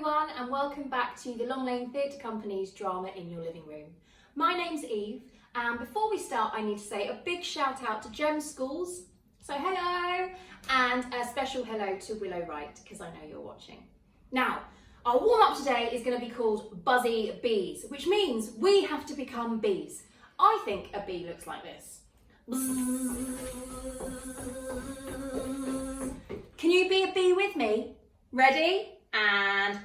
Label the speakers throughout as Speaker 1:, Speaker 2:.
Speaker 1: everyone, and welcome back to the Long Lane Theatre Company's Drama in Your Living Room. My name's Eve, and before we start I need to say a big shout out to Gem Schools, so hello, and a special hello to Willow Wright, because I know you're watching. Now, our warm up today is going to be called Buzzy Bees, which means we have to become bees. I think a bee looks like this. Can you be a bee with me? Ready? And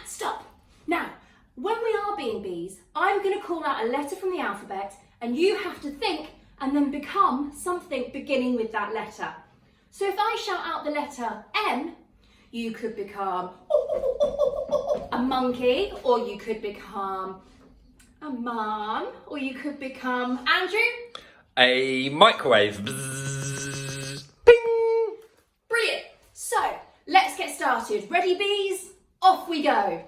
Speaker 1: stop. Now, when we are being bees, I'm going to call out a letter from the alphabet and you have to think and then become something beginning with that letter. So if I shout out the letter M, you could become a monkey, or you could become a mum, or you could become Andrew?
Speaker 2: A microwave. Bzzz. Ping!
Speaker 1: Brilliant. So, let's get started. Ready, bees? Off we go.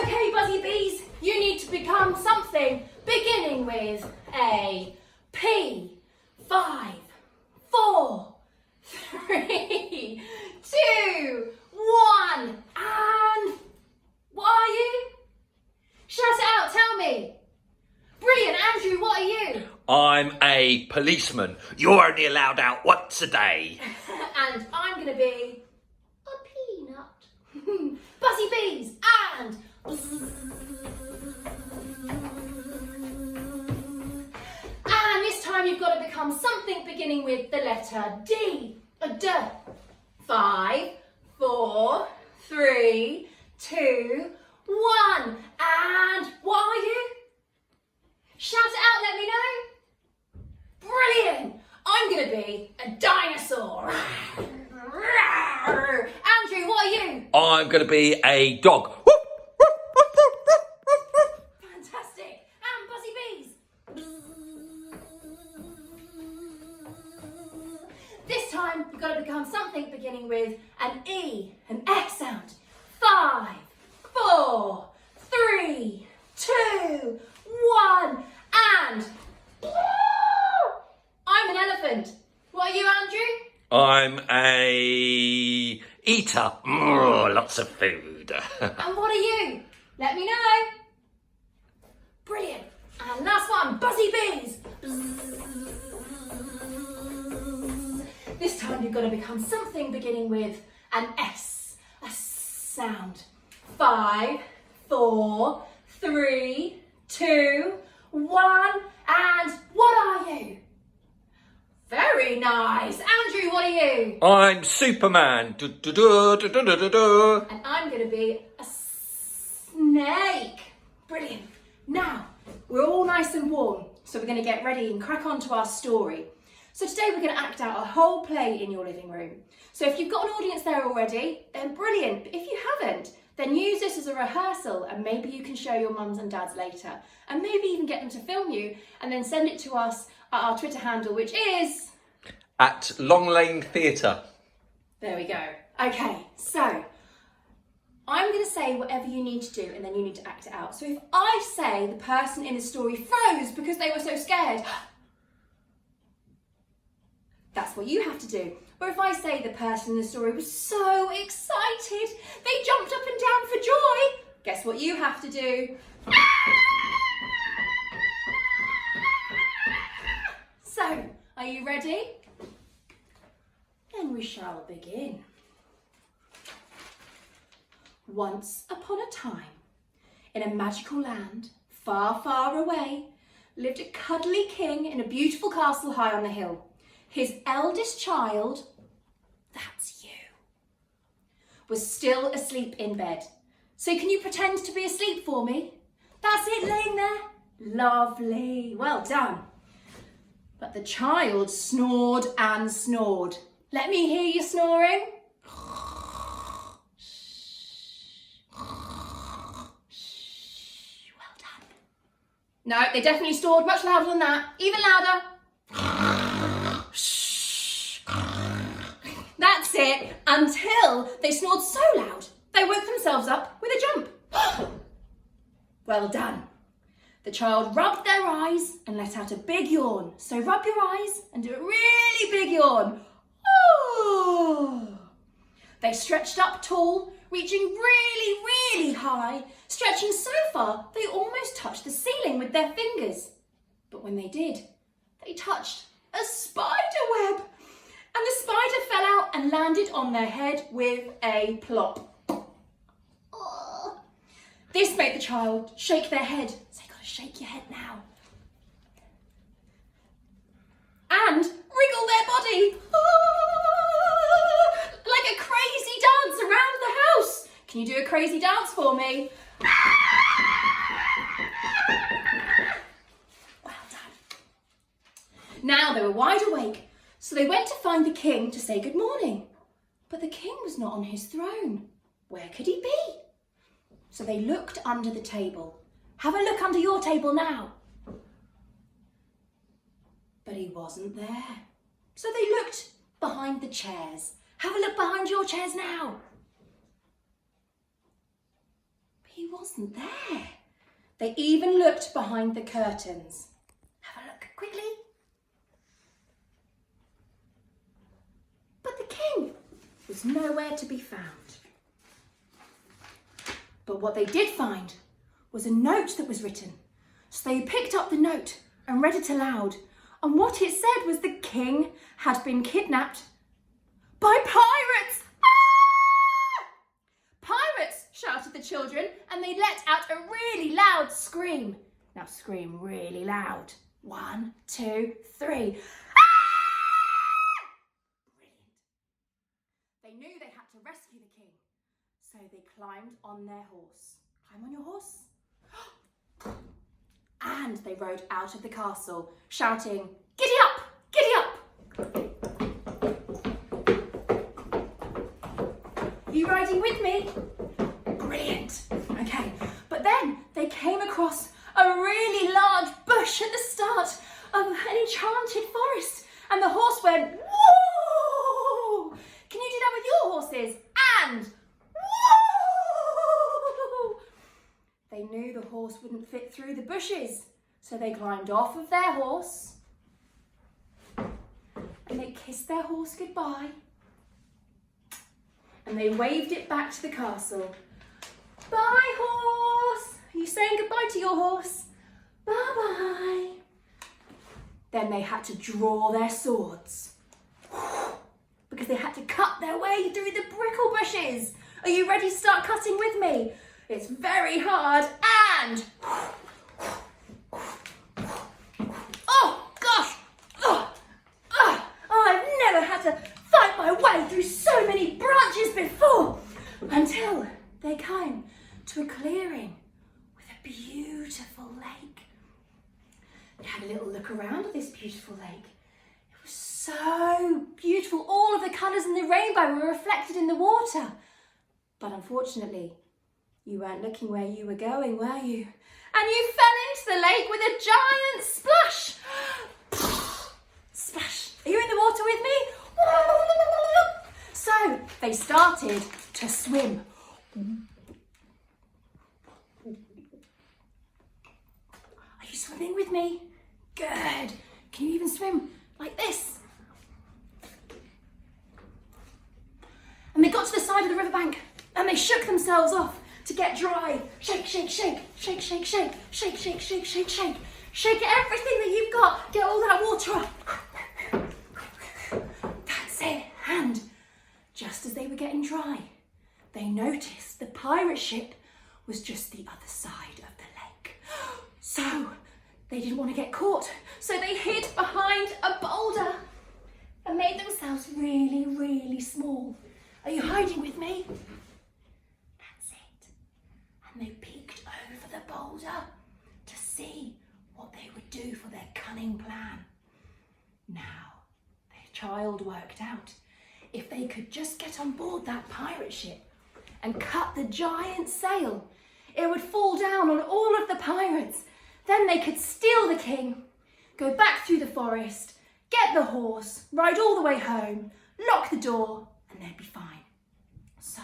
Speaker 1: Okay, Buzzy Bees, you need to become something beginning with a P. 5, 4, 3, 2, 1, and what are you? Shout it out, tell me. Brilliant, Andrew, what are you?
Speaker 2: I'm a policeman. You're only allowed out once a day.
Speaker 1: And I'm going to be a peanut. Buzzy Bees, and this time you've got to become something beginning with the letter D. A D. 5, 4, 3, 2, 1. And what are you? Shout it out, let me know. Brilliant. I'm going to be a dinosaur. Andrew, what are you?
Speaker 2: I'm going to be a dog.
Speaker 1: Fantastic. And Buzzy Bees. This time you've got to become something beginning with an E, an X sound. 5, 4, 3, 2, 1, and I'm an elephant. What are you, Andrew?
Speaker 2: I'm a eater. Lots of food.
Speaker 1: And what are you? Let me know. Brilliant. And last one, Buzzy Bees. This time you've got to become something beginning with an S, a sound. 5, 4, 3, 2, 1, and what are you? Very nice. Andrew, what are you?
Speaker 2: I'm Superman.
Speaker 1: And I'm going to be a snake. Brilliant. Now, we're all nice and warm, so we're going to get ready and crack on to our story. So today we're going to act out a whole play in your living room. So if you've got an audience there already, then brilliant. But if you haven't, then use this as a rehearsal and maybe you can show your mums and dads later. And maybe even get them to film you and then send it to us at our Twitter handle, which is...
Speaker 2: At Long Lane Theatre.
Speaker 1: There we go. Okay, so I'm going to say whatever you need to do and then you need to act it out. So if I say the person in the story froze because they were so scared, that's what you have to do. Or if I say the person in the story was so excited, they jumped up and down for joy, guess what you have to do? So, are you ready? Then we shall begin. Once upon a time, in a magical land, far, far away, lived a cuddly king in a beautiful castle high on the hill. His eldest child, that's you, was still asleep in bed. So can you pretend to be asleep for me? That's it, laying there. Lovely, well done. But the child snored and snored. Let me hear you snoring. Well done. No, they definitely snored much louder than that. Even louder. That's it, until they snored so loud they woke themselves up with a jump. Well done. The child rubbed their eyes and let out a big yawn. So rub your eyes and do a really big yawn. Oh. They stretched up tall, reaching really, really high, stretching so far they almost touched the ceiling with their fingers. But when they did, they touched a spider web, and the spider fell out and landed on their head with a plop. Oh. This made the child shake their head. So you gotta shake your head now. And wriggle their body. Like a crazy dance around the house. Can you do a crazy dance for me? Well done. Now they were wide awake, so they went to find the king to say good morning. But the king was not on his throne. Where could he be? So they looked under the table. Have a look under your table now. But he wasn't there. So they looked behind the chairs. Have a look behind your chairs now. But he wasn't there. They even looked behind the curtains. Have a look quickly. But the king was nowhere to be found. But what they did find was a note that was written. So they picked up the note and read it aloud. And what it said was the king had been kidnapped by pirates. Ah! Pirates, shouted the children, and they let out a really loud scream. Now scream really loud. 1, 2, 3. Ah! Brilliant. They knew they had to rescue the king, so they climbed on their horse. Climb on your horse. And they rode out of the castle, shouting, "Giddy up! Giddy up!" You riding with me? Brilliant. Okay, but then they came across a really large bush at the start of an enchanted forest, and the horse went, whoa! Can you do that with your horses? And whoa! They knew the horse wouldn't fit through the bushes, so they climbed off of their horse and they kissed their horse goodbye and they waved it back to the castle. Bye, horse! Are you saying goodbye to your horse? Bye-bye. Then they had to draw their swords because they had to cut their way through the prickle bushes. Are you ready to start cutting with me? It's very hard and... Oh, gosh! I've never had to fight my way through so many branches before until they came to a clearing with a beautiful lake. They had a little look around at this beautiful lake. It was so beautiful. All of the colours in the rainbow were reflected in the water. But unfortunately, you weren't looking where you were going, were you? And you fell into the lake with a giant splash. Splash. Are you in the water with me? So they started to swim. Are you swimming with me? Good. Can you even swim like this? And they got to the side of the riverbank and they shook themselves off to get dry. Shake, shake, shake, shake, shake, shake, shake, shake, shake, shake, shake. Shake everything that you've got. Get all that water up. That's it. And just as they were getting dry, they noticed the pirate ship was just the other side of the lake. So they didn't want to get caught. So they hid behind a boulder and made themselves really, really small. Are you hiding with me? That's it. And they peeked over the boulder to see what they would do for their cunning plan. Now, their child worked out if they could just get on board that pirate ship and cut the giant sail, it would fall down on all of the pirates. Then they could steal the king, go back through the forest, get the horse, ride all the way home, lock the door, and they'd be fine. So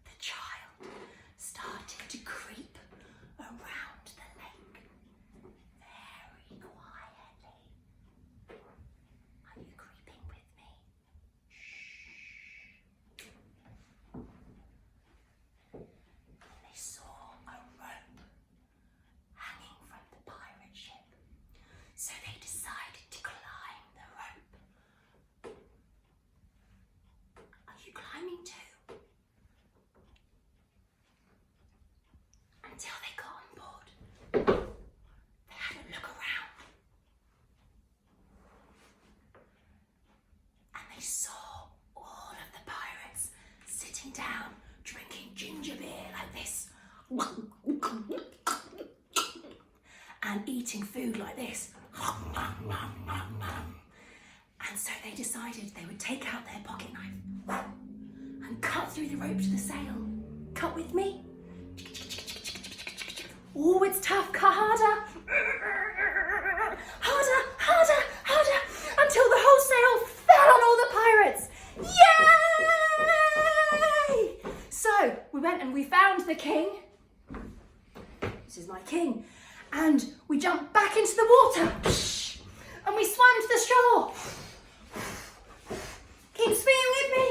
Speaker 1: the child started to creep around the lake. eating food like this. And so they decided they would take out their pocket knife and cut through the rope to the sail. Cut with me. Oh, it's tough. Cut harder. Harder, harder, harder, until the whole sail fell on all the pirates. Yay! So we went and we found the king. This is my king. And we jumped back into the water. And we swam to the shore. Keep swimming with me.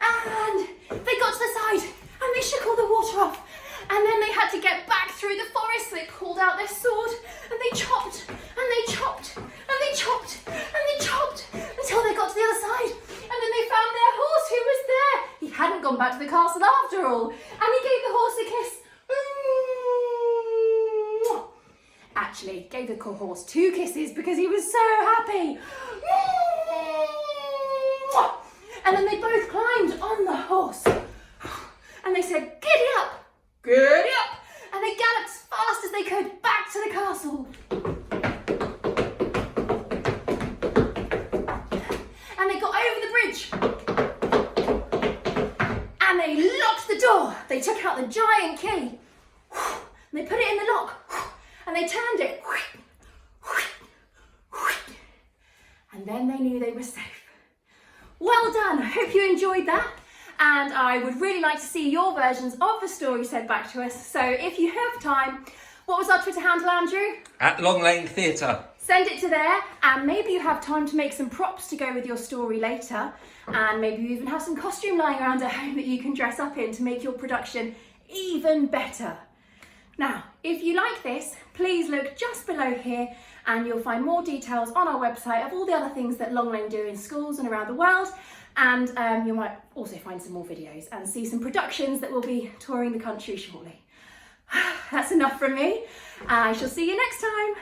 Speaker 1: And they got to the side and they shook all the water off. And then they had to get back through the forest. So they pulled out their sword and they chopped and they chopped and they chopped and they chopped until they got to the other side. And then they found their horse who was there. He hadn't gone back to the castle after all. And he gave the horse a kiss. Actually, gave the horse 2 kisses because he was so happy. And then they both climbed on the horse. And they said, giddy up, giddy up. And they galloped as fast as they could back to the castle. And they got over the bridge. And they locked the door. They took out the giant key. And they put it in the lock. And they turned it. And then they knew they were safe. Well done. I hope you enjoyed that. And I would really like to see your versions of the story sent back to us. So if you have time, what was our Twitter handle, Andrew?
Speaker 2: At Long Lane Theatre.
Speaker 1: Send it to there, and maybe you have time to make some props to go with your story later. And maybe you even have some costume lying around at home that you can dress up in to make your production even better. Now, if you like this, please look just below here and you'll find more details on our website of all the other things that Long Lane do in schools and around the world. And you might also find some more videos and see some productions that will be touring the country shortly. That's enough from me. I shall see you next time.